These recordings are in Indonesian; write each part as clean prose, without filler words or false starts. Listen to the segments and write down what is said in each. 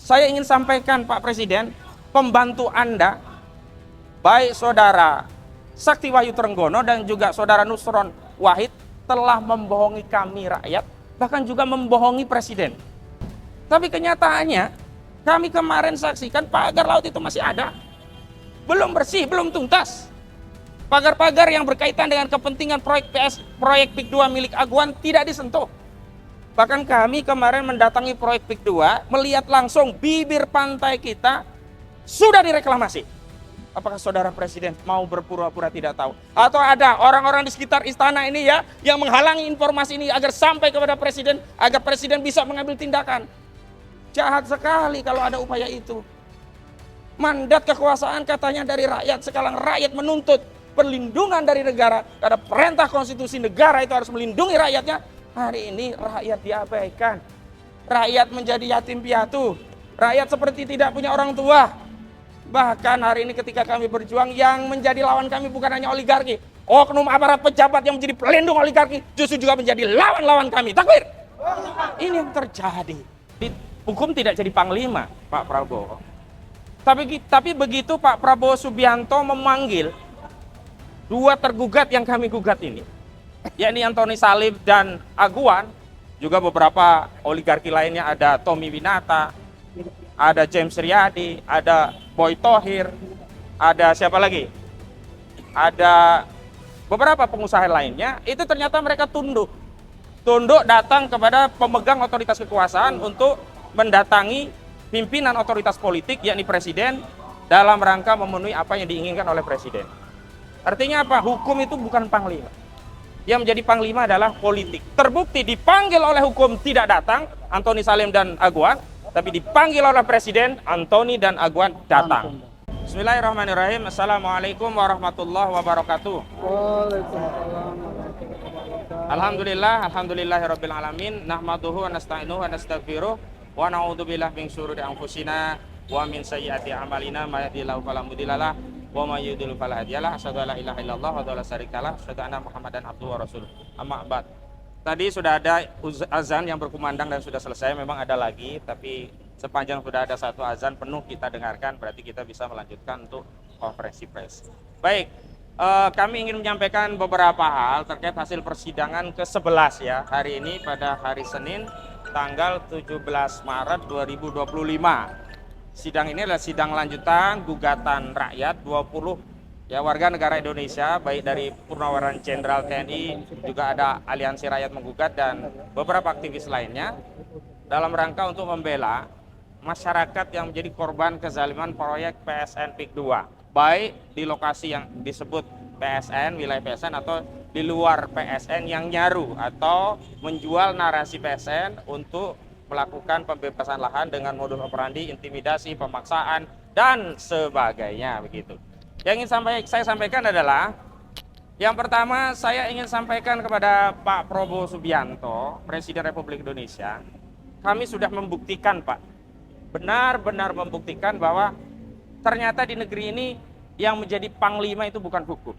Saya ingin sampaikan Pak Presiden, pembantu Anda, baik Saudara Sakti Wahyu Trenggono dan juga Saudara Nusron Wahid telah membohongi kami rakyat, bahkan juga membohongi Presiden. Tapi kenyataannya, kami kemarin saksikan pagar laut itu masih ada. Belum bersih, belum tuntas. Pagar-pagar yang berkaitan dengan kepentingan proyek PIK 2 milik Aguan tidak disentuh. Bahkan kami kemarin mendatangi proyek PIK 2, melihat langsung bibir pantai kita sudah direklamasi. Apakah Saudara Presiden mau berpura-pura tidak tahu? Atau ada orang-orang di sekitar istana ini ya, yang menghalangi informasi ini agar sampai kepada Presiden, agar Presiden bisa mengambil tindakan? Jahat sekali kalau ada upaya itu. Mandat kekuasaan katanya dari rakyat, sekarang rakyat menuntut perlindungan dari negara, karena perintah konstitusi negara itu harus melindungi rakyatnya. Hari ini rakyat diabaikan, rakyat menjadi yatim piatu, rakyat seperti tidak punya orang tua. Bahkan hari ini ketika kami berjuang, yang menjadi lawan kami bukan hanya oligarki, oknum aparat pejabat yang menjadi pelindung oligarki justru juga menjadi lawan-lawan kami. Takbir! Ini yang terjadi. Hukum tidak jadi panglima, Pak Prabowo. Tapi begitu Pak Prabowo Subianto memanggil dua tergugat yang kami gugat ini, yakni Antoni Salim dan Aguan, juga beberapa oligarki lainnya, ada Tommy Winata, ada James Riyadi, ada Boy Thohir, ada siapa lagi? Ada beberapa pengusaha lainnya, itu ternyata mereka tunduk datang kepada pemegang otoritas kekuasaan untuk mendatangi pimpinan otoritas politik, yakni Presiden, dalam rangka memenuhi apa yang diinginkan oleh Presiden. Artinya apa? Hukum itu bukan panglima. Yang menjadi panglima adalah politik. Terbukti dipanggil oleh hukum tidak datang, Antoni Salim dan Aguan, tapi dipanggil oleh Presiden, Antoni dan Aguan datang. Bismillahirrahmanirrahim. Assalamualaikum warahmatullahi wabarakatuh. Alhamdulillahirabbil alamin. Nahmaduhu wa nasta'inuhu wa nastaghfiruh wa na'udzubillahi min syururi anfusina wa min sayyiati a'malina may yahdihillahu fala mudhillalah wa may yudhlil fala hadiyalah. Asyhadu an la ilaha illallah wa la syarikalah, asyhadu anna Muhammadan abduhu wa rasuluh. Amma ba'd. Tadi sudah ada azan yang berkumandang dan sudah selesai. Memang ada lagi, tapi sepanjang sudah ada satu azan penuh kita dengarkan, berarti kita bisa melanjutkan untuk konferensi pers. Baik, kami ingin menyampaikan beberapa hal terkait hasil persidangan ke-11 ya, hari ini pada hari Senin tanggal 17 Maret 2025. Sidang ini adalah sidang lanjutan gugatan rakyat 20 ya warga negara Indonesia, baik dari Purnawirawan Jenderal TNI, juga ada Aliansi Rakyat Menggugat dan beberapa aktivis lainnya, dalam rangka untuk membela masyarakat yang menjadi korban kezaliman proyek PSN PIK 2, baik di lokasi yang disebut PSN, wilayah PSN, atau di luar PSN yang nyaru atau menjual narasi PSN untuk melakukan pembebasan lahan dengan modus operandi intimidasi, pemaksaan, dan sebagainya begitu. Yang ingin saya sampaikan adalah, yang pertama saya ingin sampaikan kepada Pak Prabowo Subianto, Presiden Republik Indonesia, kami sudah membuktikan Pak, benar-benar membuktikan bahwa ternyata di negeri ini yang menjadi panglima itu bukan hukum.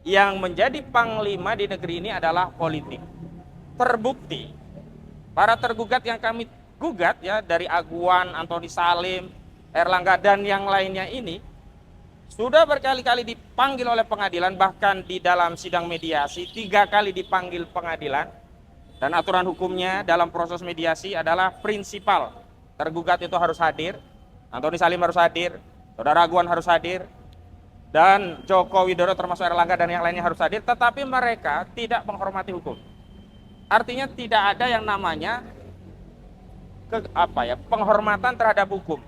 Yang menjadi panglima di negeri ini adalah politik. Terbukti, para tergugat yang kami gugat ya, dari Aguan, Antoni Salim, Erlangga dan yang lainnya ini sudah berkali-kali dipanggil oleh pengadilan, bahkan di dalam sidang mediasi 3 kali dipanggil pengadilan. Dan aturan hukumnya dalam proses mediasi adalah prinsipal, tergugat itu harus hadir, Antoni Salim harus hadir, Saudara Aguan harus hadir, dan Joko Widodo termasuk Erlangga dan yang lainnya harus hadir, tetapi mereka tidak menghormati hukum. Artinya tidak ada yang namanya penghormatan terhadap hukum.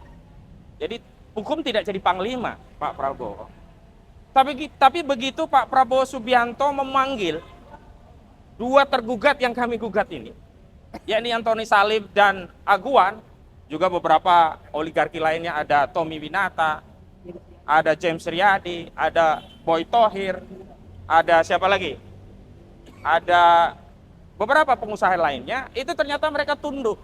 Jadi hukum tidak jadi panglima Pak Prabowo. Tapi begitu Pak Prabowo Subianto memanggil dua tergugat yang kami gugat ini, yakni Antoni Salim dan Aguan, juga beberapa oligarki lainnya, ada Tommy Winata, ada James Riyadi, ada Boy Thohir, ada siapa lagi? Ada beberapa pengusaha lainnya, itu ternyata mereka tunduk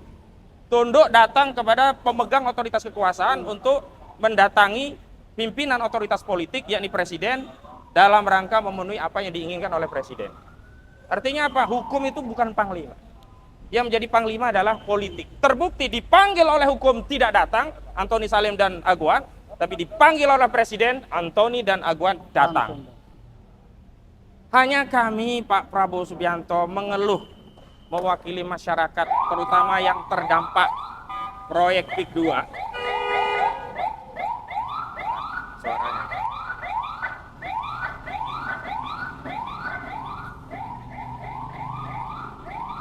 datang kepada pemegang otoritas kekuasaan untuk mendatangi pimpinan otoritas politik, yakni Presiden, dalam rangka memenuhi apa yang diinginkan oleh Presiden. Artinya apa? Hukum itu bukan panglima. yang menjadi panglima adalah politik. Terbukti dipanggil oleh hukum tidak datang, Antoni Salim dan Aguan, tapi dipanggil oleh Presiden, Antoni dan Aguan datang. Hanya kami, Pak Prabowo Subianto, mengeluh mewakili masyarakat, terutama yang terdampak proyek PIK 2. Suaranya.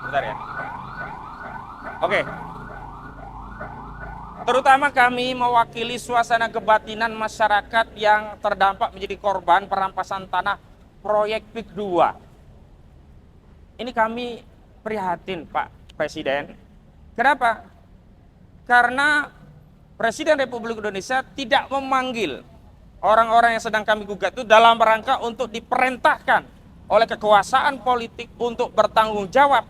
Bentar ya. Oke. Terutama kami mewakili suasana kebatinan masyarakat yang terdampak menjadi korban perampasan tanah proyek PIK 2. Ini kami prihatin, Pak Presiden. Kenapa? Karena Presiden Republik Indonesia tidak memanggil orang-orang yang sedang kami gugat itu dalam rangka untuk diperintahkan oleh kekuasaan politik untuk bertanggung jawab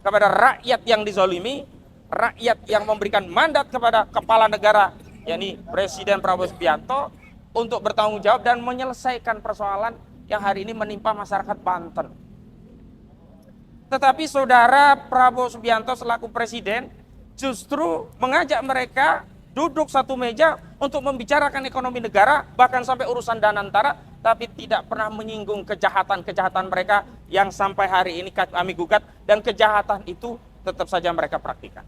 kepada rakyat yang dizolimi, rakyat yang memberikan mandat kepada kepala negara, yakni Presiden Prabowo Subianto, untuk bertanggung jawab dan menyelesaikan persoalan yang hari ini menimpa masyarakat Banten. Tetapi saudara Prabowo Subianto selaku Presiden justru mengajak mereka duduk satu meja untuk membicarakan ekonomi negara, bahkan sampai urusan Danantara, tapi tidak pernah menyinggung kejahatan-kejahatan mereka yang sampai hari ini kami gugat, dan kejahatan itu tetap saja mereka praktikan.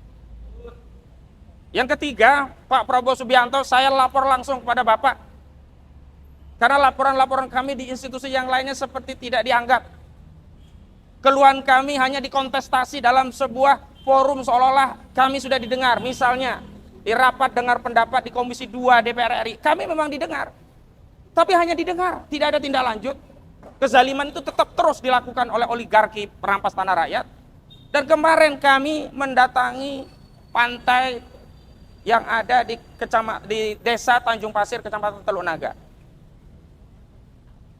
Yang ketiga, Pak Prabowo Subianto, saya lapor langsung kepada Bapak. Karena laporan-laporan kami di institusi yang lainnya seperti tidak dianggap. Keluhan kami hanya dikontestasi dalam sebuah forum seolah-olah kami sudah didengar. Misalnya, di rapat dengar pendapat di Komisi 2 DPR RI, kami memang didengar. Tapi hanya didengar, tidak ada tindak lanjut. Kezaliman itu tetap terus dilakukan oleh oligarki perampas tanah rakyat. Dan kemarin kami mendatangi pantai yang ada di Desa Tanjung Pasir, Kecamatan Teluk Naga.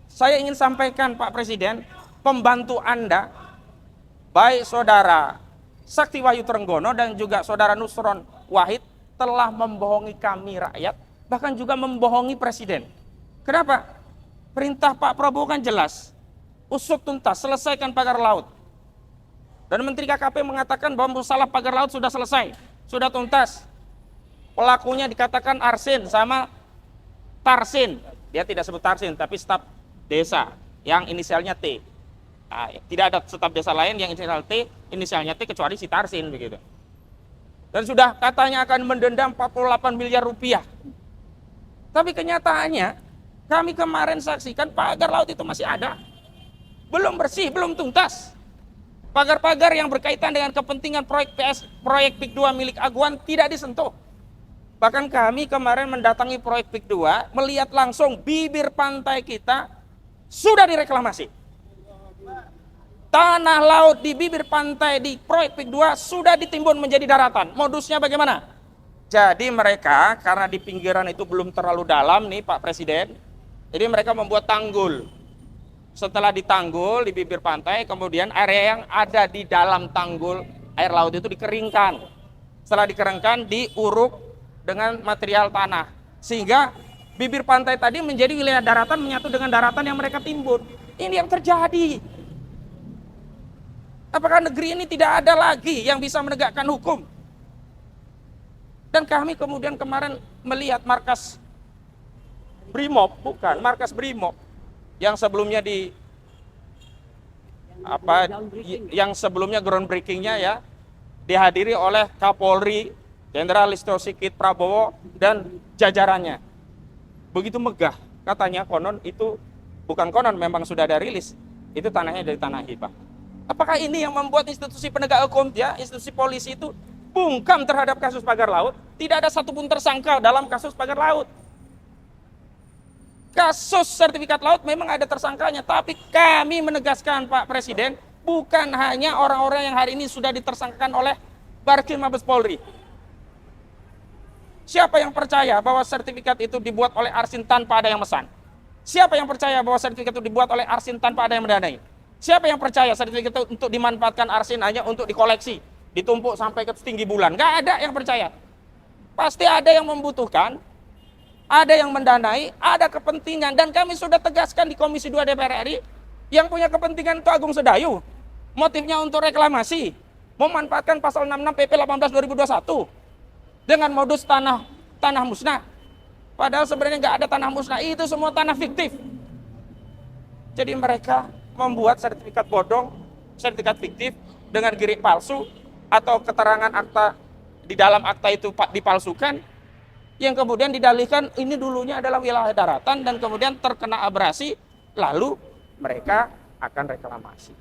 Saya ingin sampaikan, Pak Presiden, pembantu Anda, baik saudara Sakti Wahyu Trenggono dan juga saudara Nusron Wahid, telah membohongi kami rakyat, bahkan juga membohongi Presiden. Kenapa? Perintah Pak Prabowo kan jelas, usut tuntas, selesaikan pagar laut. Dan Menteri KKP mengatakan bahwa masalah pagar laut sudah selesai, sudah tuntas. Pelakunya dikatakan Arsin sama Tarsin. Dia tidak sebut Tarsin, tapi staf desa yang inisialnya T. Nah, tidak ada staf desa lain yang inisial T, inisialnya T kecuali si Tarsin begitu. Dan sudah katanya akan mendendam 48 miliar rupiah. Tapi kenyataannya kami kemarin saksikan pagar laut itu masih ada. Belum bersih, belum tuntas. Pagar-pagar yang berkaitan dengan kepentingan proyek PIK 2 milik Aguan tidak disentuh. Bahkan kami kemarin mendatangi proyek PIK 2, melihat langsung bibir pantai kita sudah direklamasi. Tanah laut di bibir pantai di proyek PIK 2 sudah ditimbun menjadi daratan. Modusnya bagaimana? Jadi mereka karena di pinggiran itu belum terlalu dalam nih Pak Presiden, jadi mereka membuat tanggul. Setelah ditanggul di bibir pantai, kemudian area yang ada di dalam tanggul air laut itu dikeringkan. Setelah dikeringkan, diuruk dengan material tanah. Sehingga bibir pantai tadi menjadi wilayah daratan menyatu dengan daratan yang mereka timbun. Ini yang terjadi. Apakah negeri ini tidak ada lagi yang bisa menegakkan hukum? Dan kami kemudian kemarin melihat markas Brimob, bukan markas Brimob yang sebelumnya yang sebelumnya groundbreakingnya ya dihadiri oleh Kapolri Jenderal Listio Sigit Prabowo dan jajarannya. Begitu megah, katanya konon itu bukan konon, memang sudah ada rilis, itu tanahnya dari tanah hibah. Apakah ini yang membuat institusi penegak hukum ya, institusi polisi itu bungkam terhadap kasus pagar laut? Tidak ada satupun tersangka dalam kasus pagar laut. Kasus sertifikat laut memang ada tersangkanya, tapi kami menegaskan Pak Presiden, bukan hanya orang-orang yang hari ini sudah ditersangkakan oleh Barkrim Mabes Polri. Siapa yang percaya bahwa sertifikat itu dibuat oleh Arsin tanpa ada yang mesan? Siapa yang percaya bahwa sertifikat itu dibuat oleh Arsin tanpa ada yang mendanai? Siapa yang percaya sertifikat itu untuk dimanfaatkan Arsin hanya untuk dikoleksi, ditumpuk sampai ke setinggi bulan? Gak ada yang percaya. Pasti ada yang membutuhkan, ada yang mendanai, ada kepentingan. Dan kami sudah tegaskan di Komisi 2 DPR RI, yang punya kepentingan itu Agung Sedayu. Motifnya untuk reklamasi. memanfaatkan pasal 66 PP 18 2021 dengan modus tanah musnah. Padahal sebenarnya nggak ada tanah musnah, itu semua tanah fiktif. Jadi mereka membuat sertifikat bodong, sertifikat fiktif dengan girik palsu atau keterangan akta di dalam akta itu dipalsukan, yang kemudian didalihkan ini dulunya adalah wilayah daratan dan kemudian terkena abrasi, lalu mereka akan reklamasi.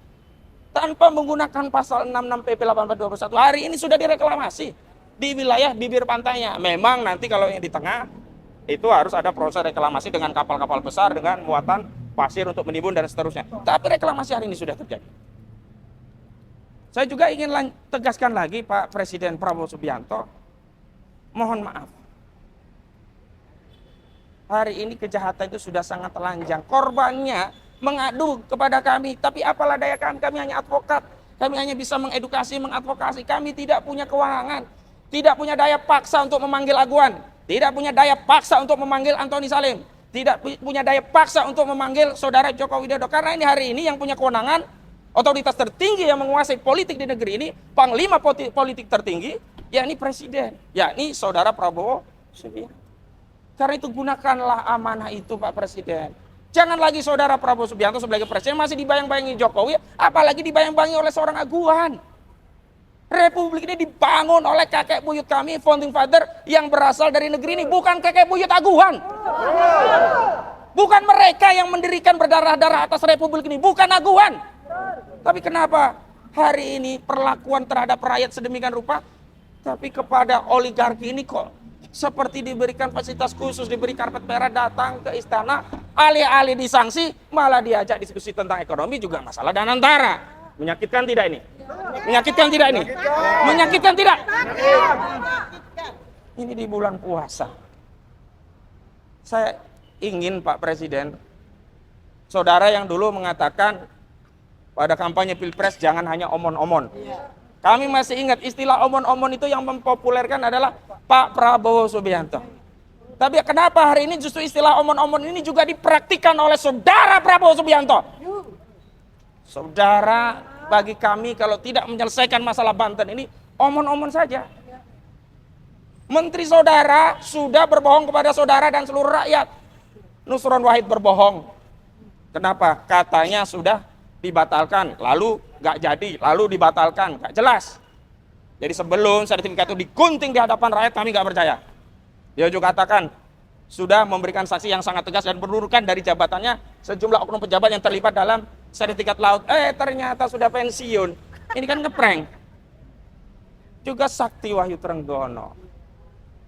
Tanpa menggunakan pasal 66 PP 18 2021, hari ini sudah direklamasi di wilayah bibir pantainya. Memang nanti kalau yang di tengah itu harus ada proses reklamasi dengan kapal-kapal besar dengan muatan pasir untuk menimbun dan seterusnya. Tapi reklamasi hari ini sudah terjadi. Saya juga ingin tegaskan lagi Pak Presiden Prabowo Subianto, mohon maaf. Hari ini kejahatan itu sudah sangat telanjang. Korbannya mengadu kepada kami, tapi apalah daya kami hanya advokat. Kami hanya bisa mengedukasi, mengadvokasi. Kami tidak punya kewenangan, tidak punya daya paksa untuk memanggil aguan. Tidak punya daya paksa untuk memanggil Antoni Salim. Tidak punya daya paksa untuk memanggil Saudara Joko Widodo. Karena ini hari ini yang punya kewenangan, otoritas tertinggi yang menguasai politik di negeri ini, panglima politik tertinggi, yakni Presiden, yakni Saudara Prabowo Subianto. Karena itu gunakanlah amanah itu Pak Presiden. Jangan lagi Saudara Prabowo Subianto sebagai Presiden masih dibayang-bayangi Jokowi, apalagi dibayang-bayangi oleh seorang aguan. Republik ini dibangun oleh kakek buyut kami, founding father yang berasal dari negeri ini, bukan kakek buyut aguan. Bukan mereka yang mendirikan berdarah-darah atas republik ini, bukan aguan. Tapi kenapa hari ini perlakuan terhadap rakyat sedemikian rupa, tapi kepada oligarki ini kok seperti diberikan fasilitas khusus, diberi karpet merah, datang ke istana, alih-alih disanksi, malah diajak diskusi tentang ekonomi juga masalah Danantara. Menyakitkan tidak ini? Menyakitkan tidak ini? Menyakitkan tidak? Ini di bulan puasa. Saya ingin Pak Presiden, saudara yang dulu mengatakan pada kampanye Pilpres jangan hanya omon-omon. Kami masih ingat istilah omon-omon itu yang mempopulerkan adalah Pak Prabowo Subianto. Tapi kenapa hari ini justru istilah omon-omon ini juga dipraktikkan oleh Saudara Prabowo Subianto? Saudara, bagi kami kalau tidak menyelesaikan masalah Banten ini, omon-omon saja. Menteri saudara sudah berbohong kepada saudara dan seluruh rakyat. Nusron Wahid berbohong. Kenapa? Katanya sudah dibatalkan, lalu nggak jadi, lalu dibatalkan, nggak jelas. Jadi sebelum sertifikat itu digunting di hadapan rakyat, kami nggak percaya. Dia juga katakan sudah memberikan saksi yang sangat tegas dan menurunkan dari jabatannya sejumlah oknum pejabat yang terlibat dalam sertifikat laut. Ternyata sudah pensiun. Ini kan ngeprank. Juga Sakti Wahyu Trenggono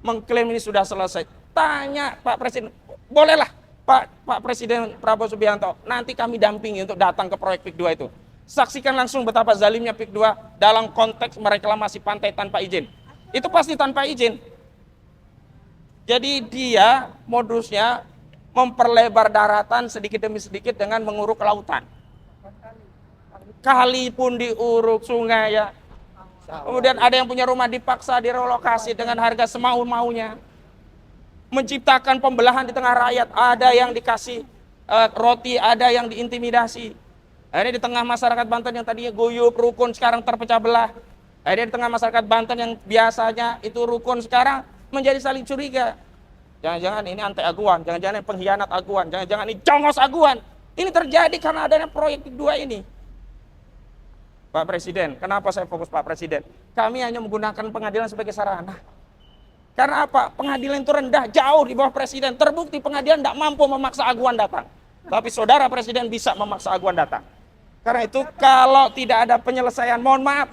mengklaim ini sudah selesai. Tanya Pak Presiden, bolehlah Pak Presiden Prabowo Subianto, nanti kami dampingi untuk datang ke proyek PIK 2 itu. Saksikan langsung betapa zalimnya PIK 2 dalam konteks mereklamasi pantai tanpa izin. Itu pasti tanpa izin. Jadi dia modusnya memperlebar daratan sedikit demi sedikit dengan menguruk lautan. Kali pun diuruk, sungai ya. Kemudian ada yang punya rumah dipaksa direlokasi dengan harga semau-maunya. Menciptakan pembelahan di tengah rakyat, ada yang dikasih roti, ada yang diintimidasi. Akhirnya di tengah masyarakat Banten yang tadinya guyup, rukun, sekarang terpecah belah. Akhirnya di tengah masyarakat Banten yang biasanya itu rukun, sekarang menjadi saling curiga. Jangan-jangan ini anti aguan, jangan-jangan ini pengkhianat aguan, jangan-jangan ini congos aguan. Ini terjadi karena adanya proyek PIK 2 ini. Pak Presiden, kenapa saya fokus Pak Presiden? Kami hanya menggunakan pengadilan sebagai sarana. Karena apa? Pengadilan itu rendah, jauh di bawah Presiden. Terbukti pengadilan tidak mampu memaksa aguan datang. Tapi saudara Presiden bisa memaksa aguan datang. Karena itu kalau tidak ada penyelesaian, mohon maaf,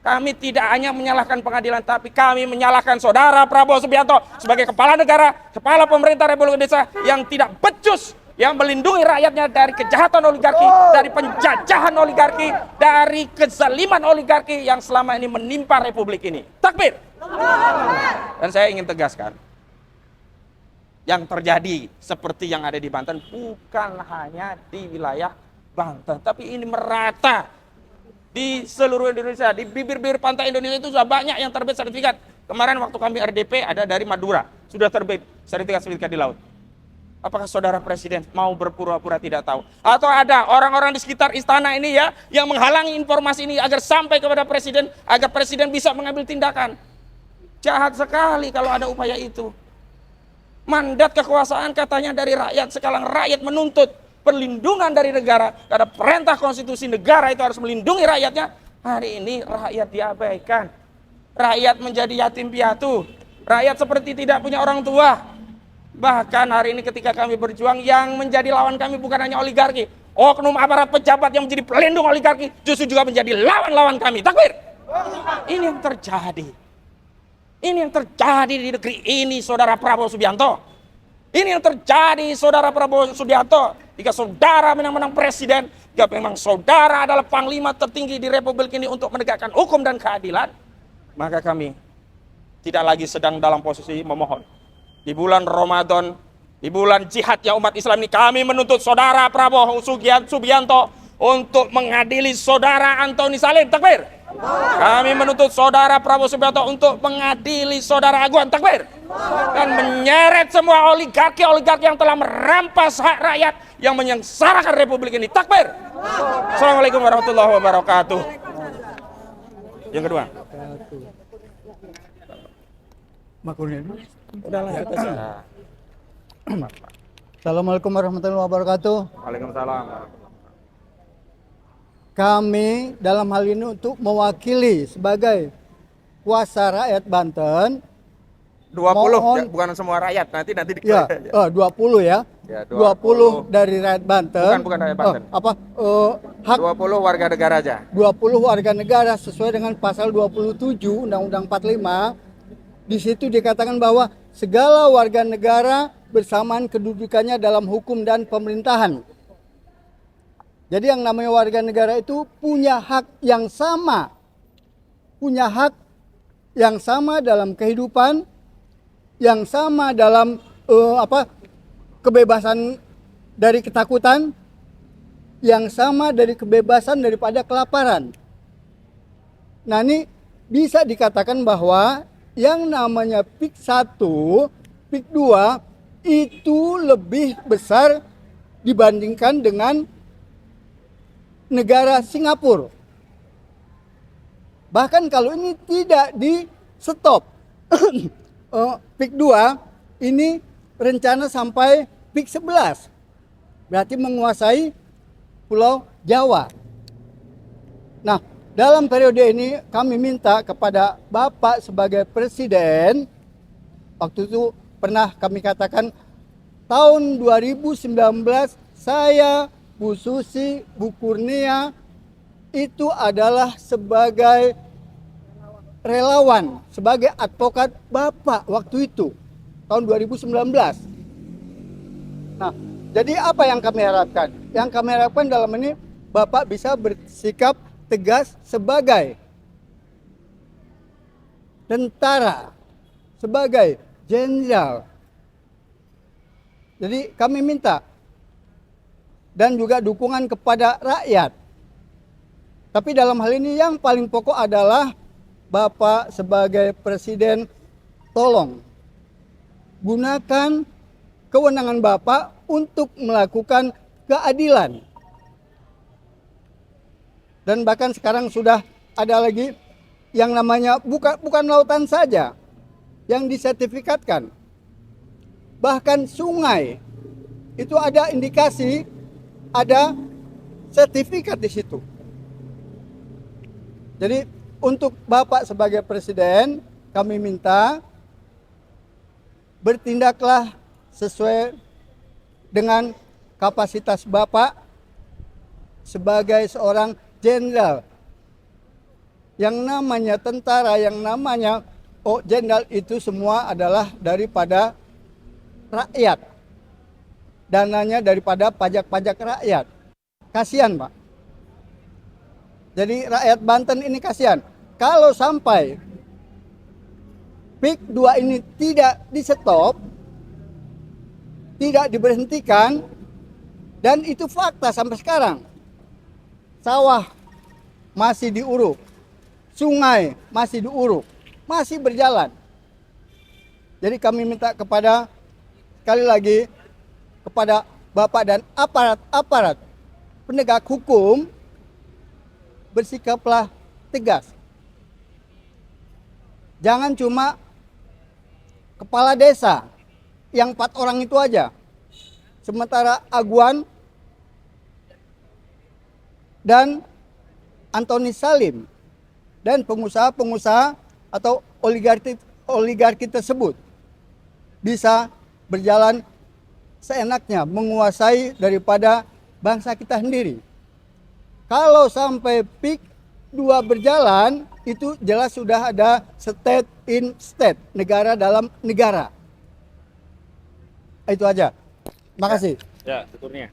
kami tidak hanya menyalahkan pengadilan, tapi kami menyalahkan saudara Prabowo Subianto sebagai kepala negara, kepala pemerintah Republik Indonesia yang tidak becus, yang melindungi rakyatnya dari kejahatan oligarki, dari penjajahan oligarki, dari kezaliman oligarki yang selama ini menimpa Republik ini. Takbir! Dan saya ingin tegaskan, yang terjadi seperti yang ada di Banten bukan hanya di wilayah Banten, tapi ini merata di seluruh Indonesia. Di bibir-bibir pantai Indonesia itu sudah banyak yang terbit sertifikat. Kemarin waktu kami RDP ada dari Madura, sudah terbit sertifikat di laut. Apakah saudara presiden mau berpura-pura tidak tahu? Atau ada orang-orang di sekitar istana ini ya, yang menghalangi informasi ini agar sampai kepada presiden, agar presiden bisa mengambil tindakan. Jahat sekali kalau ada upaya itu. Mandat kekuasaan katanya dari rakyat, sekarang rakyat menuntut perlindungan dari negara. Karena perintah konstitusi negara itu harus melindungi rakyatnya. Hari ini rakyat diabaikan. Rakyat menjadi yatim piatu. Rakyat seperti tidak punya orang tua. Bahkan hari ini ketika kami berjuang, yang menjadi lawan kami bukan hanya oligarki. Oknum aparat pejabat yang menjadi pelindung oligarki justru juga menjadi lawan-lawan kami. Takbir! Ini yang terjadi. Ini yang terjadi di negeri ini, Saudara Prabowo Subianto. Ini yang terjadi, Saudara Prabowo Subianto. Jika saudara menang presiden, jika memang saudara adalah panglima tertinggi di Republik ini untuk menegakkan hukum dan keadilan, maka kami tidak lagi sedang dalam posisi memohon. Di bulan Ramadan, di bulan jihadnya umat Islam ini, kami menuntut saudara Prabowo Subianto untuk mengadili saudara Antoni Salim. Takbir! Kami menuntut saudara Prabowo Subianto untuk mengadili saudara Aguan. Takbir! Dan menyeret semua oligarki-oligarki yang telah merampas hak rakyat, yang menyengsarakan Republik ini. Takbir! Assalamualaikum warahmatullahi wabarakatuh. Yang kedua. Udahlah, kita sudah. Assalamualaikum warahmatullahi wabarakatuh. Waalaikumsalam. Kami dalam hal ini untuk mewakili sebagai kuasa rakyat Banten 20 mohon, ya, bukan semua rakyat, nanti ya, 20 ya. Ya, 20 dari rakyat Banten. Bukan rakyat Banten. Hak 20 warga negara aja. 20 warga negara sesuai dengan pasal 27 Undang-Undang 45. Di situ dikatakan bahwa segala warga negara bersamaan kedudukannya dalam hukum dan pemerintahan. Jadi yang namanya warga negara itu punya hak yang sama. Punya hak yang sama dalam kehidupan, yang sama dalam kebebasan dari ketakutan, yang sama dari kebebasan daripada kelaparan. Nah, ini bisa dikatakan bahwa yang namanya PIK 1, PIK 2 itu lebih besar dibandingkan dengan negara Singapura. Bahkan kalau ini tidak di stop, PIK 2 ini rencana sampai PIK 11. Berarti menguasai Pulau Jawa. Nah, dalam periode ini kami minta kepada Bapak sebagai presiden, waktu itu pernah kami katakan tahun 2019 saya, Bu Susi, Bu Kurnia itu adalah sebagai relawan, sebagai advokat Bapak waktu itu, tahun 2019. Nah, jadi apa yang kami harapkan? Yang kami harapkan dalam ini Bapak bisa bersikap tegas sebagai tentara, sebagai jenderal. Jadi kami minta dan juga dukungan kepada rakyat. Tapi dalam hal ini yang paling pokok adalah Bapak sebagai presiden, tolong gunakan kewenangan Bapak untuk melakukan keadilan. Dan bahkan sekarang sudah ada lagi yang namanya bukan lautan saja yang disertifikatkan. Bahkan sungai itu ada indikasi, ada sertifikat di situ. Jadi untuk Bapak sebagai presiden, kami minta bertindaklah sesuai dengan kapasitas Bapak sebagai seorang jenderal. Yang namanya tentara, yang namanya jenderal itu semua adalah daripada rakyat. Dananya daripada pajak-pajak rakyat. Kasihan, Pak. Jadi rakyat Banten ini kasihan. Kalau sampai PIK 2 ini tidak di-stop, tidak diberhentikan, dan itu fakta sampai sekarang. Sawah masih diuruk, sungai masih diuruk, masih berjalan. Jadi kami minta kepada, sekali lagi, kepada Bapak dan aparat-aparat penegak hukum, bersikaplah tegas. Jangan cuma kepala desa yang 4 orang itu aja. Sementara Aguan dan Antoni Salim dan pengusaha-pengusaha atau oligarki tersebut bisa berjalan seenaknya, menguasai daripada bangsa kita sendiri. Kalau sampai PIK 2 berjalan, itu jelas sudah ada state in state, negara dalam negara. Itu aja. Makasih. Ya, tuturnya.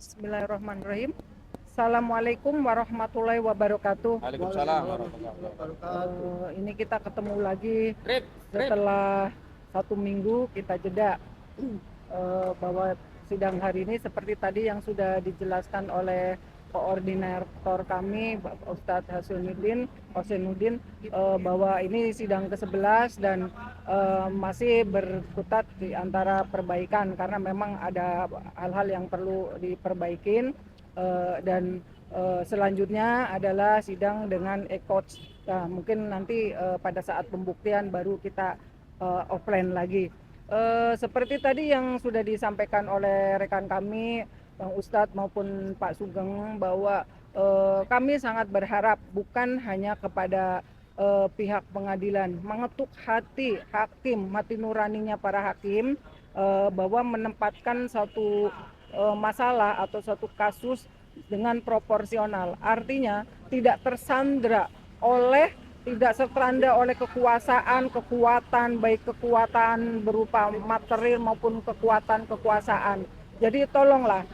Bismillahirrahmanirrahim. Assalamualaikum warahmatullahi wabarakatuh. Waalaikumsalam warahmatullahi wabarakatuh. Ini kita ketemu lagi setelah 1 minggu kita jeda, bahwa sidang hari ini seperti tadi yang sudah dijelaskan oleh koordinator kami Ustadz Husainuddin, bahwa ini sidang ke-11 dan masih berkutat di antara perbaikan karena memang ada hal-hal yang perlu diperbaikin, dan selanjutnya adalah sidang dengan e-coach. Nah, mungkin nanti pada saat pembuktian baru kita offline lagi. Seperti tadi yang sudah disampaikan oleh rekan kami Bang Ustadz maupun Pak Sugeng, bahwa kami sangat berharap bukan hanya kepada pihak pengadilan, mengetuk hati hakim, hati nuraninya para hakim, bahwa menempatkan satu masalah atau satu kasus dengan proporsional, artinya tidak tersandra oleh kekuasaan, kekuatan, baik kekuatan berupa material maupun kekuatan kekuasaan. Jadi tolonglah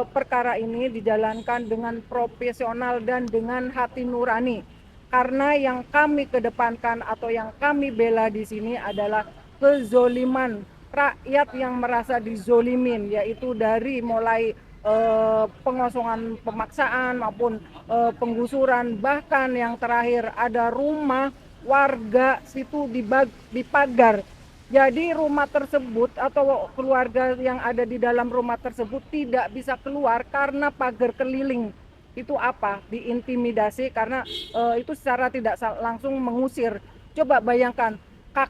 perkara ini dijalankan dengan profesional dan dengan hati nurani. Karena yang kami kedepankan atau yang kami bela di sini adalah kezoliman rakyat yang merasa dizolimin, yaitu dari mulai pengosongan pemaksaan maupun penggusuran, bahkan yang terakhir ada rumah warga situ dipagar. Jadi rumah tersebut atau keluarga yang ada di dalam rumah tersebut tidak bisa keluar karena pagar keliling. Itu apa? Diintimidasi karena itu secara tidak langsung mengusir. Coba bayangkan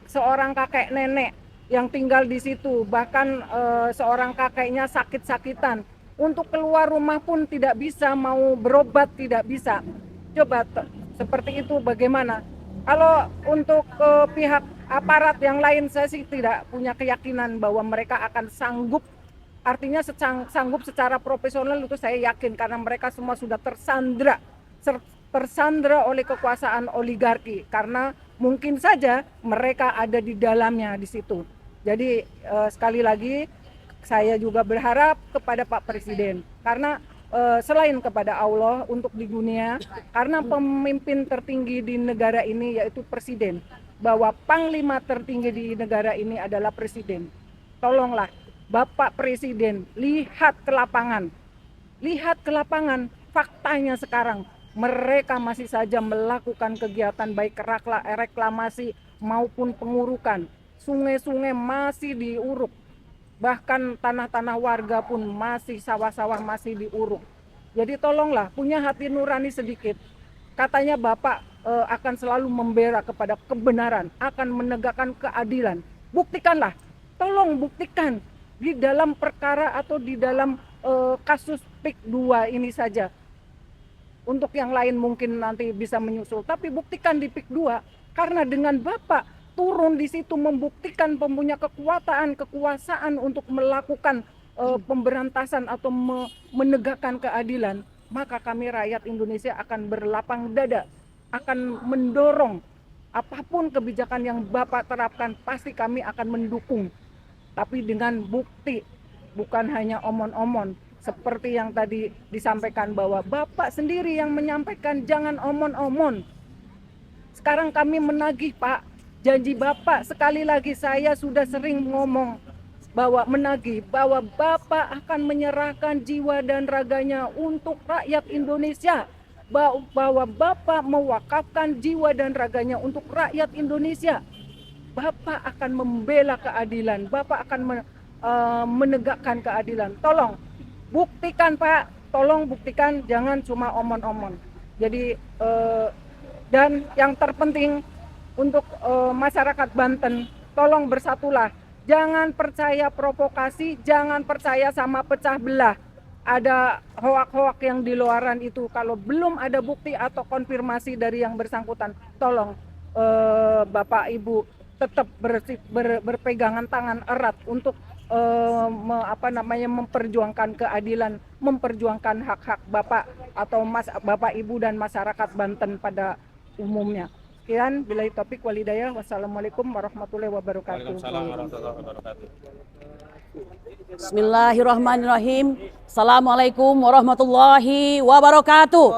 seorang kakek nenek yang tinggal di situ, bahkan seorang kakeknya sakit-sakitan, untuk keluar rumah pun tidak bisa, mau berobat tidak bisa. Coba seperti itu bagaimana? Kalau untuk pihak aparat yang lain, saya sih tidak punya keyakinan bahwa mereka akan sanggup. Artinya sanggup secara profesional itu saya yakin, karena mereka semua sudah tersandra oleh kekuasaan oligarki, karena mungkin saja mereka ada di dalamnya di situ. Jadi sekali lagi saya juga berharap kepada Pak Presiden, karena selain kepada Allah untuk di dunia, karena pemimpin tertinggi di negara ini yaitu Presiden, bahwa panglima tertinggi di negara ini adalah Presiden. Tolonglah Bapak Presiden lihat ke lapangan, faktanya sekarang mereka masih saja melakukan kegiatan baik reklamasi maupun pengurukan. Sungai-sungai masih diuruk, bahkan tanah-tanah warga pun masih, sawah-sawah masih diuruk. Jadi tolonglah punya hati nurani sedikit. Katanya Bapak akan selalu membela kepada kebenaran, akan menegakkan keadilan. Buktikanlah, tolong buktikan di dalam perkara atau di dalam kasus PIK 2 ini saja. Untuk yang lain mungkin nanti bisa menyusul, tapi buktikan di PIK 2, karena dengan Bapak turun di situ membuktikan punya kekuasaan untuk melakukan pemberantasan atau menegakkan keadilan, maka kami rakyat Indonesia akan berlapang dada, akan mendorong apapun kebijakan yang Bapak terapkan, pasti kami akan mendukung, tapi dengan bukti, bukan hanya omon-omon. Seperti yang tadi disampaikan bahwa Bapak sendiri yang menyampaikan jangan omon-omon. Sekarang kami menagih, Pak. Janji Bapak, sekali lagi saya sudah sering ngomong bahwa menagih bahwa Bapak akan menyerahkan jiwa dan raganya untuk rakyat Indonesia, bahwa Bapak mewakafkan jiwa dan raganya untuk rakyat Indonesia. Bapak akan membela keadilan, Bapak akan menegakkan keadilan. Tolong buktikan Pak, tolong buktikan, jangan cuma omon-omon. Jadi dan yang terpenting untuk masyarakat Banten, tolong bersatulah. Jangan percaya provokasi, jangan percaya sama pecah belah. Ada hoak-hoak yang di luaran itu, kalau belum ada bukti atau konfirmasi dari yang bersangkutan, tolong Bapak Ibu tetap berpegangan tangan erat untuk memperjuangkan keadilan, memperjuangkan hak-hak Bapak atau Bapak Ibu dan masyarakat Banten pada umumnya. Sekian, billahi taufik wal hidayah. Wassalamualaikum warahmatullahi wabarakatuh. Bismillahirrahmanirrahim. Assalamualaikum warahmatullahi wabarakatuh.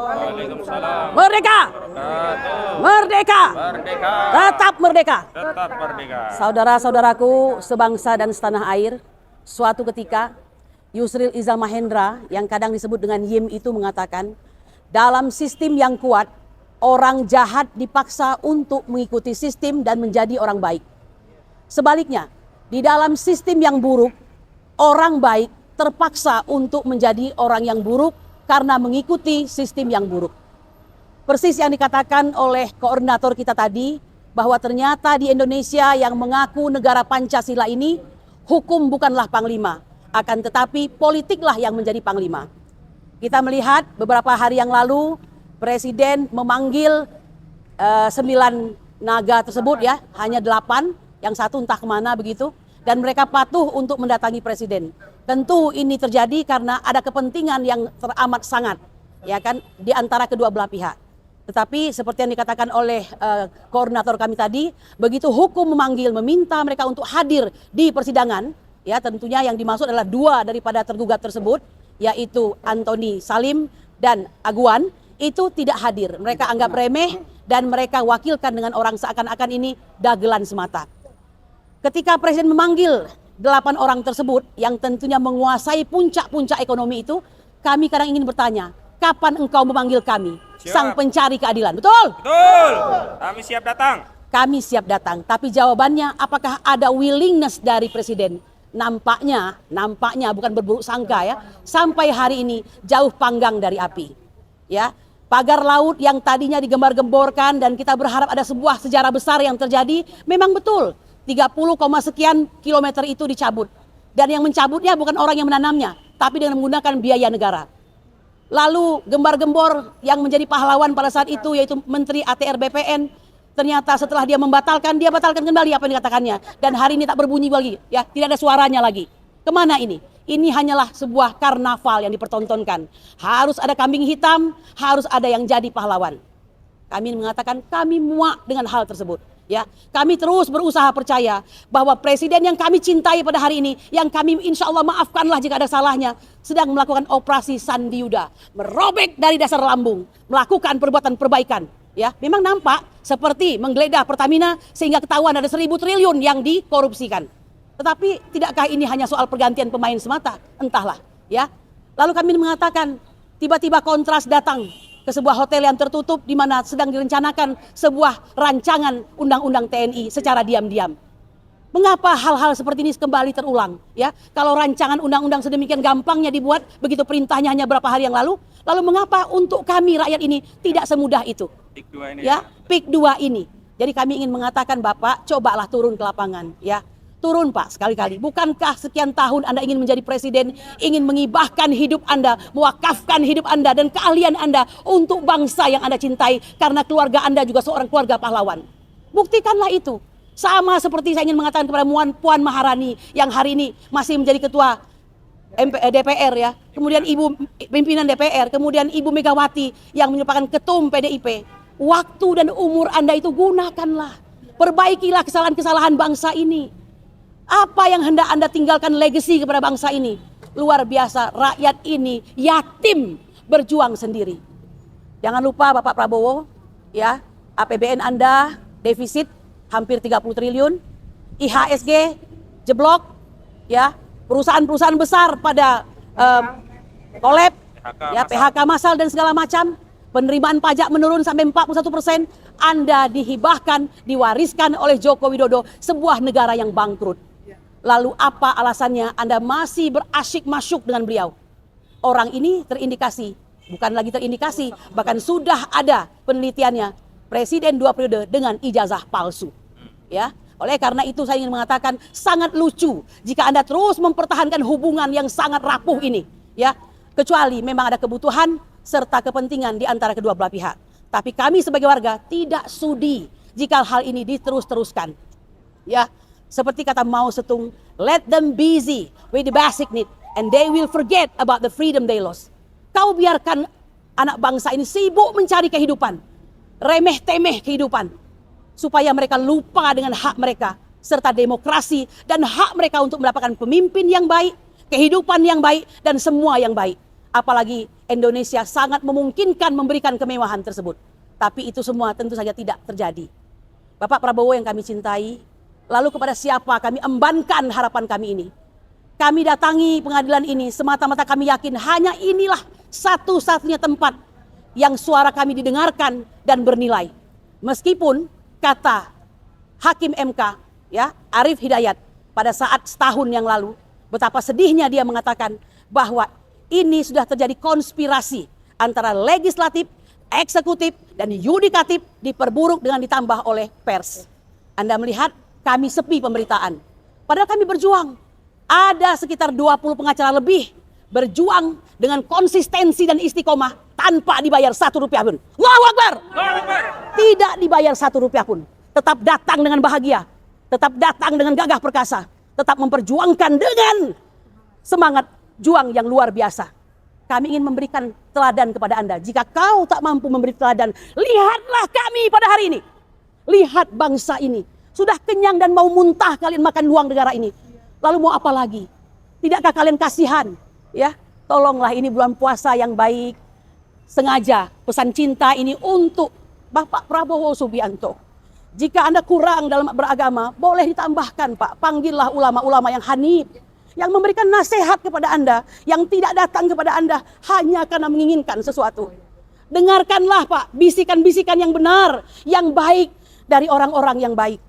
Merdeka! Merdeka! Merdeka! Tetap merdeka! Tetap merdeka! Saudara-saudaraku sebangsa dan setanah air, suatu ketika Yusril Iza Mahendra yang kadang disebut dengan YIM itu mengatakan, dalam sistem yang kuat, orang jahat dipaksa untuk mengikuti sistem dan menjadi orang baik. Sebaliknya, di dalam sistem yang buruk, orang baik terpaksa untuk menjadi orang yang buruk karena mengikuti sistem yang buruk. Persis yang dikatakan oleh koordinator kita tadi, bahwa ternyata di Indonesia yang mengaku negara Pancasila ini, hukum bukanlah panglima, akan tetapi politiklah yang menjadi panglima. Kita melihat beberapa hari yang lalu, Presiden memanggil 9 naga tersebut ya, hanya 8, yang satu entah kemana begitu, dan mereka patuh untuk mendatangi Presiden. Tentu ini terjadi karena ada kepentingan yang teramat sangat, ya kan, di antara kedua belah pihak. Tetapi seperti yang dikatakan oleh koordinator kami tadi, begitu hukum memanggil, meminta mereka untuk hadir di persidangan, ya tentunya yang dimaksud adalah 2 daripada tergugat tersebut, yaitu Antoni Salim dan Aguan, itu tidak hadir. Mereka anggap remeh dan mereka wakilkan dengan orang seakan-akan ini dagelan semata. Ketika Presiden memanggil 8 orang tersebut yang tentunya menguasai puncak-puncak ekonomi itu, kami kadang ingin bertanya, kapan engkau memanggil kami, sang pencari keadilan? Betul? Betul. Kami siap datang. Kami siap datang. Tapi jawabannya, apakah ada willingness dari Presiden? Nampaknya bukan berburuk sangka ya, sampai hari ini jauh panggang dari api. Ya, pagar laut yang tadinya digembar-gemborkan dan kita berharap ada sebuah sejarah besar yang terjadi, memang betul 30, sekian kilometer itu dicabut. Dan yang mencabutnya bukan orang yang menanamnya, tapi dengan menggunakan biaya negara. Lalu gembar-gembor yang menjadi pahlawan pada saat itu yaitu Menteri ATR BPN, ternyata setelah dia batalkan kembali apa yang dikatakannya. Dan hari ini tak berbunyi lagi, ya, tidak ada suaranya lagi. Kemana ini? Ini hanyalah sebuah karnaval yang dipertontonkan. Harus ada kambing hitam, harus ada yang jadi pahlawan. Kami mengatakan kami muak dengan hal tersebut. Ya, kami terus berusaha percaya bahwa Presiden yang kami cintai pada hari ini, yang kami insya Allah maafkanlah jika ada salahnya, sedang melakukan operasi Sandiuda, merobek dari dasar lambung, melakukan perbuatan perbaikan. Ya, memang nampak seperti menggeledah Pertamina sehingga ketahuan ada 1.000 triliun yang dikorupsikan. Tetapi tidakkah ini hanya soal pergantian pemain semata? Entahlah, ya. Lalu kami mengatakan, tiba-tiba kontras datang ke sebuah hotel yang tertutup di mana sedang direncanakan sebuah rancangan undang-undang TNI secara diam-diam. Mengapa hal-hal seperti ini kembali terulang? Ya, kalau rancangan undang-undang sedemikian gampangnya dibuat, begitu perintahnya hanya beberapa hari yang lalu mengapa untuk kami rakyat ini tidak semudah itu? PIK 2 ini. Ya, PIK 2 ini. Jadi kami ingin mengatakan, Bapak, cobalah turun ke lapangan, ya. Turun Pak, sekali-kali. Bukankah sekian tahun Anda ingin menjadi presiden, ingin mengibahkan hidup Anda, mewakafkan hidup Anda dan keahlian Anda untuk bangsa yang Anda cintai, karena keluarga Anda juga seorang keluarga pahlawan. Buktikanlah itu. Sama seperti saya ingin mengatakan kepada Puan Maharani yang hari ini masih menjadi ketua DPR ya, kemudian Ibu pimpinan DPR, kemudian Ibu Megawati yang merupakan ketum PDIP. Waktu dan umur Anda itu gunakanlah. Perbaikilah kesalahan-kesalahan bangsa ini. Apa yang hendak Anda tinggalkan legacy kepada bangsa ini? Luar biasa, rakyat ini yatim berjuang sendiri. Jangan lupa Bapak Prabowo, ya, APBN Anda defisit hampir 30 triliun, IHSG jeblok, ya, perusahaan-perusahaan besar pada kolab, ya, PHK massal dan segala macam. penerimaan pajak menurun sampai 41%, Anda dihibahkan, diwariskan oleh Joko Widodo sebuah negara yang bangkrut. Lalu apa alasannya Anda masih berasyik masyuk dengan beliau? Orang ini terindikasi, bukan lagi terindikasi, bahkan sudah ada penelitiannya, presiden 2 periode dengan ijazah palsu. Ya, oleh karena itu saya ingin mengatakan sangat lucu jika Anda terus mempertahankan hubungan yang sangat rapuh ini, ya. Kecuali memang ada kebutuhan serta kepentingan di antara kedua belah pihak. Tapi kami sebagai warga tidak sudi jika hal ini diterus-teruskan. Ya, seperti kata Mao Zedong, let them busy with the basic need and they will forget about the freedom they lost. Kau biarkan anak bangsa ini sibuk mencari kehidupan, remeh-temeh kehidupan, supaya mereka lupa dengan hak mereka serta demokrasi dan hak mereka untuk mendapatkan pemimpin yang baik, kehidupan yang baik dan semua yang baik. Apalagi Indonesia sangat memungkinkan memberikan kemewahan tersebut. Tapi itu semua tentu saja tidak terjadi. Bapak Prabowo yang kami cintai, lalu kepada siapa kami embankan harapan kami ini? Kami datangi pengadilan ini semata-mata kami yakin hanya inilah satu-satunya tempat yang suara kami didengarkan dan bernilai. Meskipun kata Hakim MK, ya, Arief Hidayat, pada saat setahun yang lalu, betapa sedihnya dia mengatakan bahwa ini sudah terjadi konspirasi antara legislatif, eksekutif, dan yudikatif diperburuk dengan ditambah oleh pers. Anda melihat kami sepi pemberitaan. Padahal kami berjuang. Ada sekitar 20 pengacara lebih berjuang dengan konsistensi dan istiqomah tanpa dibayar 1 rupiah pun. Allahu Akbar! Tidak dibayar 1 rupiah pun. Tetap datang dengan bahagia. Tetap datang dengan gagah perkasa. Tetap memperjuangkan dengan semangat juang yang luar biasa. Kami ingin memberikan teladan kepada Anda. Jika kau tak mampu memberi teladan, lihatlah kami pada hari ini. Lihat bangsa ini. Sudah kenyang dan mau muntah kalian makan uang negara ini. Lalu mau apa lagi? Tidakkah kalian kasihan? Ya, tolonglah, ini bulan puasa yang baik. Sengaja pesan cinta ini untuk Bapak Prabowo Subianto. Jika Anda kurang dalam beragama, boleh ditambahkan, Pak. Panggillah ulama-ulama yang hanif, yang memberikan nasihat kepada Anda, yang tidak datang kepada Anda hanya karena menginginkan sesuatu. Dengarkanlah, Pak, bisikan-bisikan yang benar, yang baik dari orang-orang yang baik.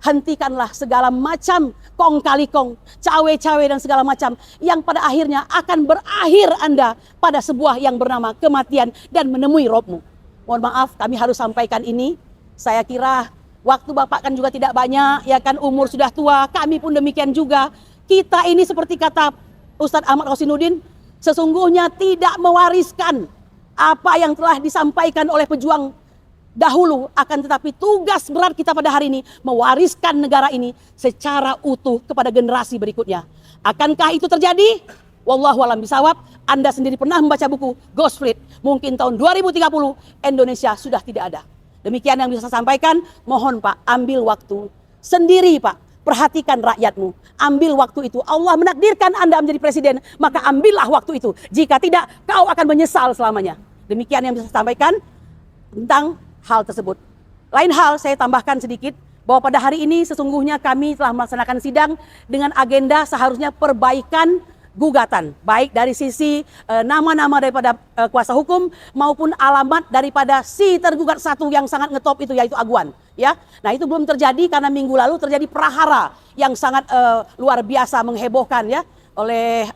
Hentikanlah segala macam kong kali kong, cawe-cawe dan segala macam yang pada akhirnya akan berakhir Anda pada sebuah yang bernama kematian dan menemui Robmu. Mohon maaf, kami harus sampaikan ini. Saya kira waktu Bapak kan juga tidak banyak, ya kan, umur sudah tua, kami pun demikian juga. Kita ini seperti kata Ustadz Ahmad Rosinuddin, sesungguhnya tidak mewariskan apa yang telah disampaikan oleh pejuang dahulu, akan tetapi tugas berat kita pada hari ini mewariskan negara ini secara utuh kepada generasi berikutnya. Akankah itu terjadi? Wallahu a'lam bishawab. Anda sendiri pernah membaca buku Ghost Fleet. Mungkin tahun 2030 Indonesia sudah tidak ada. Demikian yang bisa saya sampaikan. Mohon Pak, ambil waktu sendiri Pak. Perhatikan rakyatmu. Ambil waktu itu. Allah menakdirkan Anda menjadi presiden, maka ambillah waktu itu. Jika tidak, kau akan menyesal selamanya. Demikian yang bisa saya sampaikan tentang hal tersebut. Lain hal saya tambahkan sedikit bahwa pada hari ini sesungguhnya kami telah melaksanakan sidang dengan agenda seharusnya perbaikan gugatan, baik dari sisi nama-nama daripada kuasa hukum maupun alamat daripada si tergugat satu yang sangat ngetop itu, yaitu Aguan. Ya, nah itu belum terjadi karena minggu lalu terjadi prahara yang sangat luar biasa menghebohkan, ya, oleh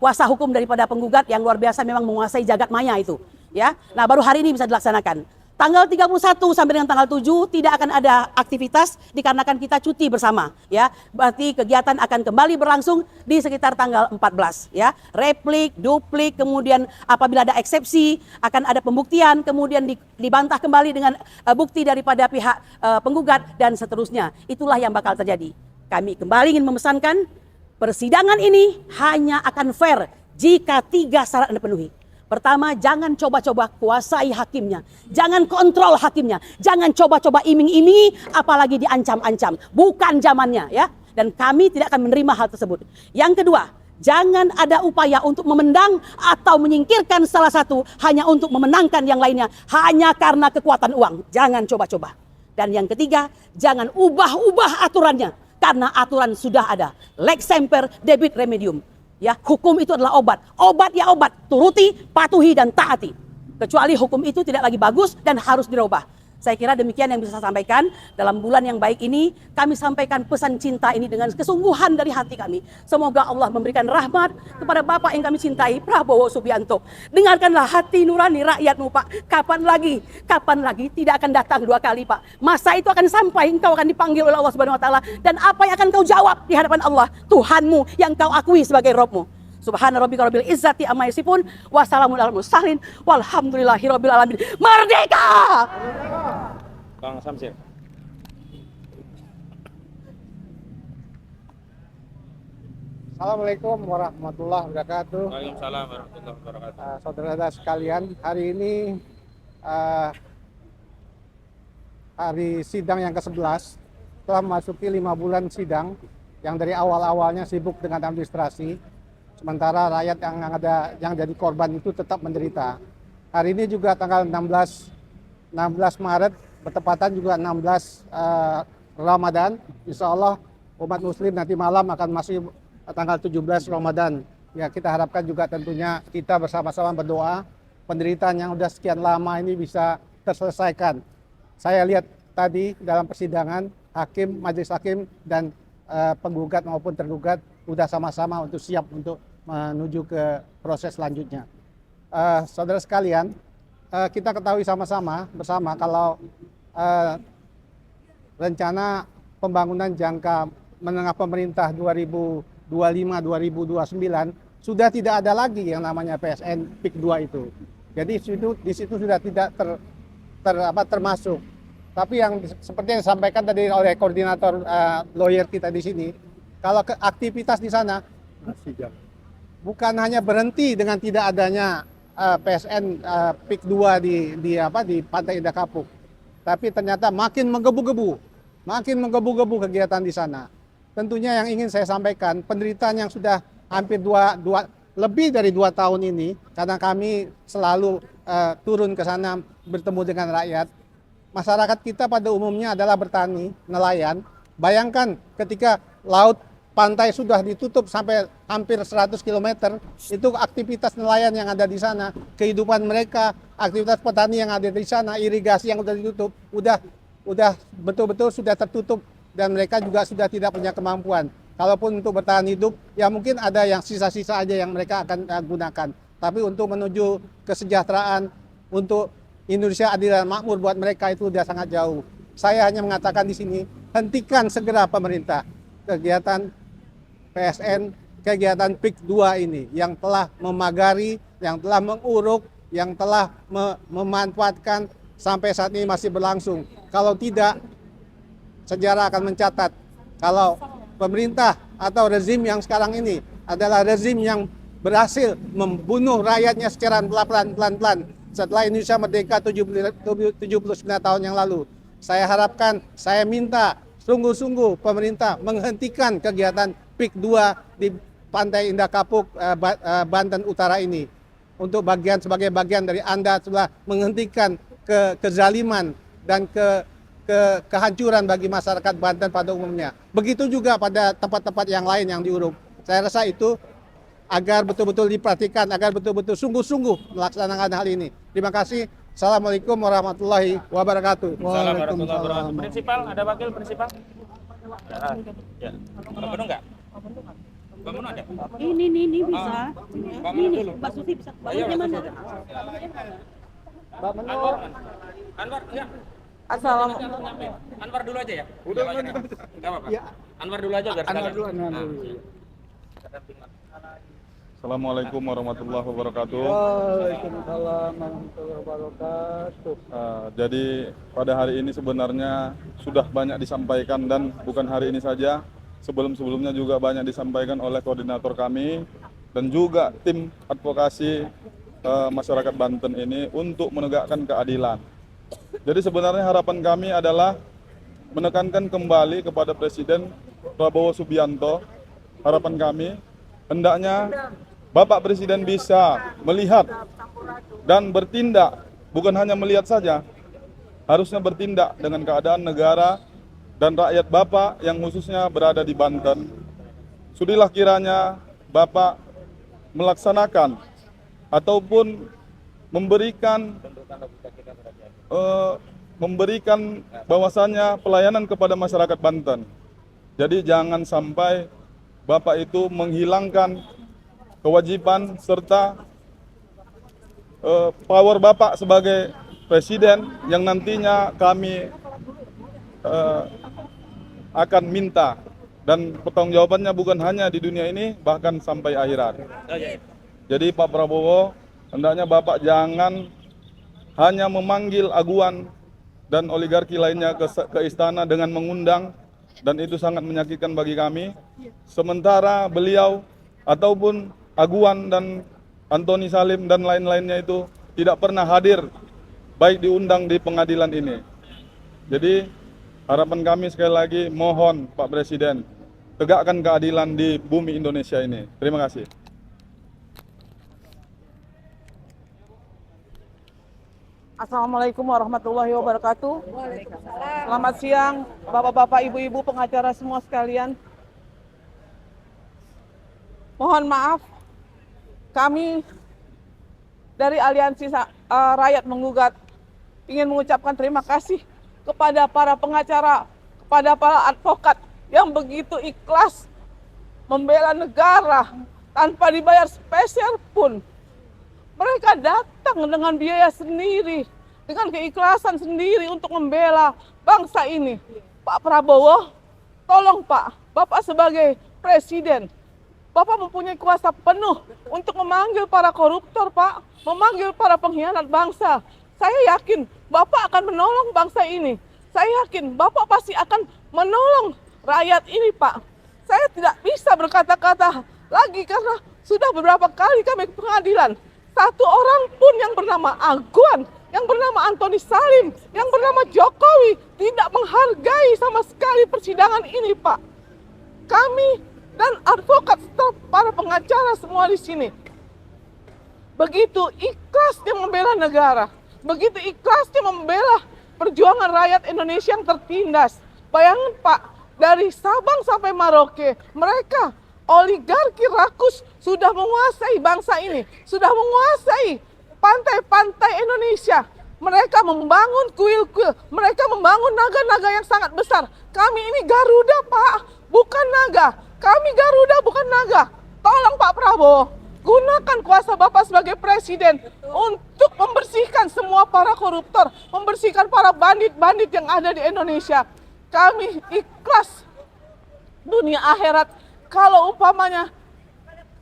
kuasa hukum daripada penggugat yang luar biasa, memang menguasai jagat maya itu. Ya, nah baru hari ini bisa dilaksanakan. Tanggal 31 sampai dengan tanggal 7 tidak akan ada aktivitas dikarenakan kita cuti bersama, ya. Berarti kegiatan akan kembali berlangsung di sekitar tanggal 14, ya. Replik, duplik, kemudian apabila ada eksepsi akan ada pembuktian, kemudian dibantah kembali dengan bukti daripada pihak penggugat dan seterusnya. Itulah yang bakal terjadi. Kami kembali ingin memesankan persidangan ini hanya akan fair jika 3 syarat Anda penuhi. Pertama, jangan coba-coba kuasai hakimnya. Jangan kontrol hakimnya. Jangan coba-coba iming-imingi, apalagi diancam-ancam. Bukan zamannya, ya. Dan kami tidak akan menerima hal tersebut. Yang kedua, jangan ada upaya untuk memendang atau menyingkirkan salah satu hanya untuk memenangkan yang lainnya. Hanya karena kekuatan uang. Jangan coba-coba. Dan yang ketiga, jangan ubah-ubah aturannya. Karena aturan sudah ada. Lex semper, debit remedium. Ya, hukum itu adalah obat. Obat ya obat, turuti, patuhi dan taati. Kecuali hukum itu tidak lagi bagus dan harus dirubah. Saya kira demikian yang bisa saya sampaikan. Dalam bulan yang baik ini, kami sampaikan pesan cinta ini dengan kesungguhan dari hati kami. Semoga Allah memberikan rahmat kepada Bapak yang kami cintai, Prabowo Subianto. Dengarkanlah hati nurani rakyatmu, Pak. Kapan lagi tidak akan datang 2 kali, Pak. Masa itu akan sampai, engkau akan dipanggil oleh Allah Subhanahu wa taala, dan apa yang akan kau jawab di hadapan Allah, Tuhanmu yang kau akui sebagai Robmu. Subhana rabbika rabbil izzati amma yasifun, wassalamun alal mursalin, walhamdulillahi rabbil alamin. Merdeka! Bang Samsir. Assalamualaikum warahmatullahi wabarakatuh. Waalaikumsalam warahmatullahi wabarakatuh. Saudara-saudara sekalian, hari ini hari sidang yang ke-11, telah memasuki 5 bulan sidang yang dari awal-awalnya sibuk dengan administrasi, sementara rakyat yang jadi korban itu tetap menderita. Hari ini juga tanggal 16 Maret, bertepatan juga 16 Ramadan. Insya Allah umat muslim nanti malam akan masih tanggal 17 Ramadan. Ya, kita harapkan juga tentunya kita bersama-sama berdoa penderitaan yang sudah sekian lama ini bisa terselesaikan. Saya lihat tadi dalam persidangan, majelis hakim dan penggugat maupun tergugat sudah sama-sama untuk siap untuk menuju ke proses selanjutnya. Saudara sekalian, kita ketahui sama-sama bersama kalau rencana pembangunan jangka menengah pemerintah 2025-2029 sudah tidak ada lagi yang namanya PSN PIK 2 itu. Jadi di situ sudah tidak termasuk. Tapi yang seperti yang disampaikan tadi oleh koordinator lawyer kita di sini, kalau aktivitas di sana bukan hanya berhenti dengan tidak adanya PSN PIK 2 di Pantai Indah Kapuk, tapi ternyata makin menggebu-gebu kegiatan di sana. Tentunya yang ingin saya sampaikan, penderitaan yang sudah hampir lebih dari 2 tahun ini, karena kami selalu turun ke sana bertemu dengan rakyat. Masyarakat kita pada umumnya adalah bertani, nelayan. Bayangkan ketika laut pantai sudah ditutup sampai hampir 100 km, itu aktivitas nelayan yang ada di sana, kehidupan mereka, aktivitas petani yang ada di sana, irigasi yang sudah ditutup, udah betul-betul sudah tertutup, dan mereka juga sudah tidak punya kemampuan. Kalaupun untuk bertahan hidup, ya mungkin ada yang sisa-sisa aja yang mereka akan gunakan. Tapi untuk menuju kesejahteraan, untuk Indonesia adil dan makmur buat mereka itu sudah sangat jauh. Saya hanya mengatakan di sini, hentikan segera pemerintah kegiatan PSN, kegiatan PIK 2 ini yang telah memagari, yang telah menguruk, yang telah memanfaatkan sampai saat ini masih berlangsung. Kalau tidak, sejarah akan mencatat kalau pemerintah atau rezim yang sekarang ini adalah rezim yang berhasil membunuh rakyatnya secara pelan-pelan setelah Indonesia merdeka 79 tahun yang lalu. Saya harapkan, saya minta sungguh-sungguh pemerintah menghentikan kegiatan PIK 2 di Pantai Indah Kapuk, Banten Utara ini. Untuk sebagai bagian dari Anda telah menghentikan kezaliman dan kehancuran bagi masyarakat Banten pada umumnya. Begitu juga pada tempat-tempat yang lain yang diuruk. Saya rasa itu agar betul-betul diperhatikan, agar betul-betul sungguh-sungguh melaksanakan hal ini. Terima kasih. Assalamualaikum warahmatullahi wabarakatuh. Waalaikumsalam. Prinsipal, ada wakil prinsipal? Ya. Bang Beno enggak? Bang Beno ada? Ini bisa. Bang Beno dulu. Mbak Susi bisa. Ayo, Bang mana? Anwar enggak? Assalamualaikum. Anwar dulu aja ya? Udah enggak apa-apa. Ya. Anwar dulu aja biar sekalian. Assalamualaikum warahmatullahi wabarakatuh. Waalaikumsalam warahmatullahi wabarakatuh. Jadi pada hari ini sebenarnya sudah banyak disampaikan, dan bukan hari ini saja, sebelum-sebelumnya juga banyak disampaikan oleh koordinator kami dan juga tim advokasi masyarakat Banten ini untuk menegakkan keadilan. Jadi sebenarnya harapan kami adalah menekankan kembali kepada Presiden Prabowo Subianto. Harapan kami hendaknya Bapak Presiden bisa melihat dan bertindak, bukan hanya melihat saja, harusnya bertindak dengan keadaan negara dan rakyat Bapak yang khususnya berada di Banten. Sudilah kiranya Bapak melaksanakan ataupun memberikan bahwasannya pelayanan kepada masyarakat Banten. Jadi jangan sampai Bapak itu menghilangkan kewajiban serta power Bapak sebagai presiden yang nantinya kami akan minta, dan pertanggungjawabannya bukan hanya di dunia ini, bahkan sampai akhirat. Jadi Pak Prabowo, hendaknya Bapak jangan hanya memanggil aguan dan oligarki lainnya ke istana dengan mengundang, dan itu sangat menyakitkan bagi kami. Sementara beliau ataupun aguan dan Antoni Salim dan lain-lainnya itu tidak pernah hadir, baik diundang di pengadilan ini. Jadi harapan kami sekali lagi, mohon Pak Presiden, tegakkan keadilan di bumi Indonesia ini. Terima kasih. Assalamualaikum warahmatullahi wabarakatuh. Selamat siang Bapak-bapak, Ibu-ibu, pengacara semua sekalian. Mohon maaf, kami dari Aliansi Rakyat Menggugat ingin mengucapkan terima kasih kepada para pengacara, kepada para advokat yang begitu ikhlas membela negara tanpa dibayar spesial pun. Mereka datang dengan biaya sendiri, dengan keikhlasan sendiri untuk membela bangsa ini. Pak Prabowo, tolong Pak, Bapak sebagai presiden, Bapak mempunyai kuasa penuh untuk memanggil para koruptor, Pak, memanggil para pengkhianat bangsa. Saya yakin Bapak akan menolong bangsa ini. Saya yakin Bapak pasti akan menolong rakyat ini, Pak. Saya tidak bisa berkata-kata lagi karena sudah beberapa kali kami ke pengadilan. Satu orang pun yang bernama Aguan, yang bernama Antoni Salim, yang bernama Jokowi tidak menghargai sama sekali persidangan ini, Pak. Kami dan advokat serta para pengacara semua di sini begitu ikhlasnya membela negara, begitu ikhlasnya membela perjuangan rakyat Indonesia yang tertindas. Bayangin Pak, dari Sabang sampai Merauke, mereka oligarki rakus sudah menguasai bangsa ini, sudah menguasai pantai-pantai Indonesia. Mereka membangun kuil-kuil, mereka membangun naga-naga yang sangat besar. Kami ini Garuda, Pak, bukan naga. Kami Garuda, bukan naga. Tolong Pak Prabowo, gunakan kuasa Bapak sebagai presiden untuk membersihkan semua para koruptor, membersihkan para bandit-bandit yang ada di Indonesia. Kami ikhlas dunia akhirat. Kalau umpamanya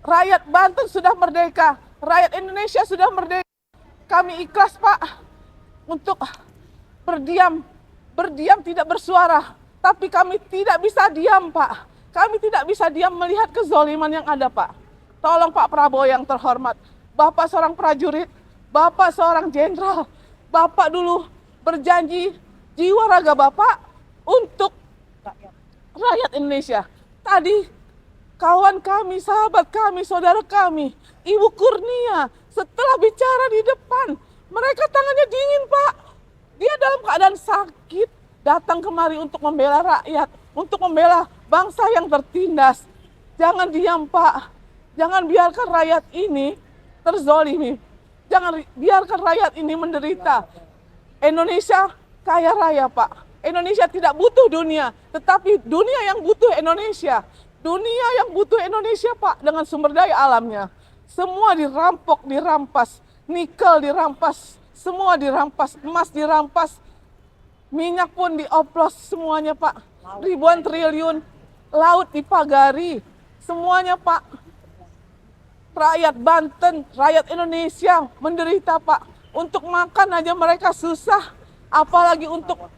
rakyat Banten sudah merdeka, rakyat Indonesia sudah merdeka, kami ikhlas Pak untuk berdiam tidak bersuara. Tapi kami tidak bisa diam Pak, kami tidak bisa diam melihat kezoliman yang ada Pak. Tolong Pak Prabowo yang terhormat, Bapak seorang prajurit, Bapak seorang jenderal, Bapak dulu berjanji jiwa raga Bapak untuk rakyat Indonesia. Tadi kawan kami, sahabat kami, saudara kami, Ibu Kurnia, setelah bicara di depan, mereka tangannya dingin Pak. Dia dalam keadaan sakit, datang kemari untuk membela rakyat, untuk membela bangsa yang tertindas. Jangan diam Pak, jangan biarkan rakyat ini terzolimi, jangan biarkan rakyat ini menderita. Indonesia kaya raya Pak, Indonesia tidak butuh dunia, tetapi dunia yang butuh Indonesia. Dunia yang butuh Indonesia Pak, dengan sumber daya alamnya. Semua dirampok, dirampas, nikel dirampas, semua dirampas, emas dirampas, minyak pun dioplos semuanya Pak. Ribuan triliun, laut dipagari, semuanya Pak. Rakyat Banten, rakyat Indonesia menderita Pak. Untuk makan aja mereka susah, apalagi untuk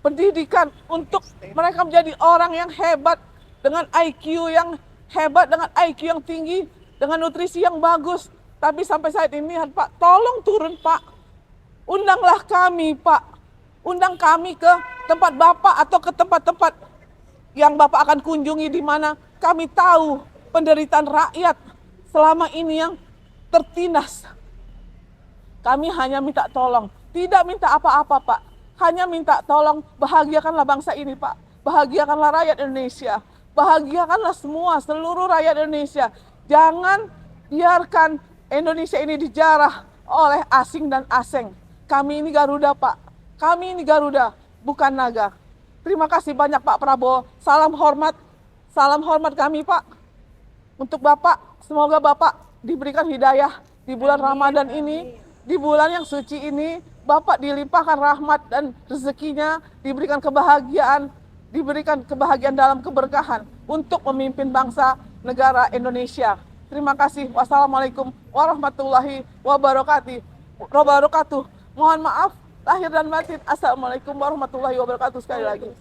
pendidikan, untuk mereka menjadi orang yang hebat, dengan IQ yang hebat, dengan IQ yang tinggi, dengan nutrisi yang bagus. Tapi sampai saat ini Pak, tolong turun Pak. Undanglah kami Pak. Undang kami ke tempat Bapak atau ke tempat-tempat yang Bapak akan kunjungi, di mana kami tahu penderitaan rakyat selama ini yang tertindas. Kami hanya minta tolong, tidak minta apa-apa Pak. Hanya minta tolong, bahagiakanlah bangsa ini Pak. Bahagiakanlah rakyat Indonesia. Bahagiakanlah seluruh rakyat Indonesia. Jangan biarkan Indonesia ini dijarah oleh asing dan aseng. Kami ini Garuda, Pak. Kami ini Garuda, bukan naga. Terima kasih banyak Pak Prabowo. Salam hormat kami Pak. Untuk Bapak, semoga Bapak diberikan hidayah di bulan Ramadan ini, di bulan yang suci ini, Bapak dilimpahkan rahmat dan rezekinya, diberikan kebahagiaan dalam keberkahan untuk memimpin bangsa negara Indonesia. Terima kasih. Wassalamualaikum warahmatullahi wabarakatuh. Mohon maaf lahir dan batin. Assalamualaikum warahmatullahi wabarakatuh sekali lagi.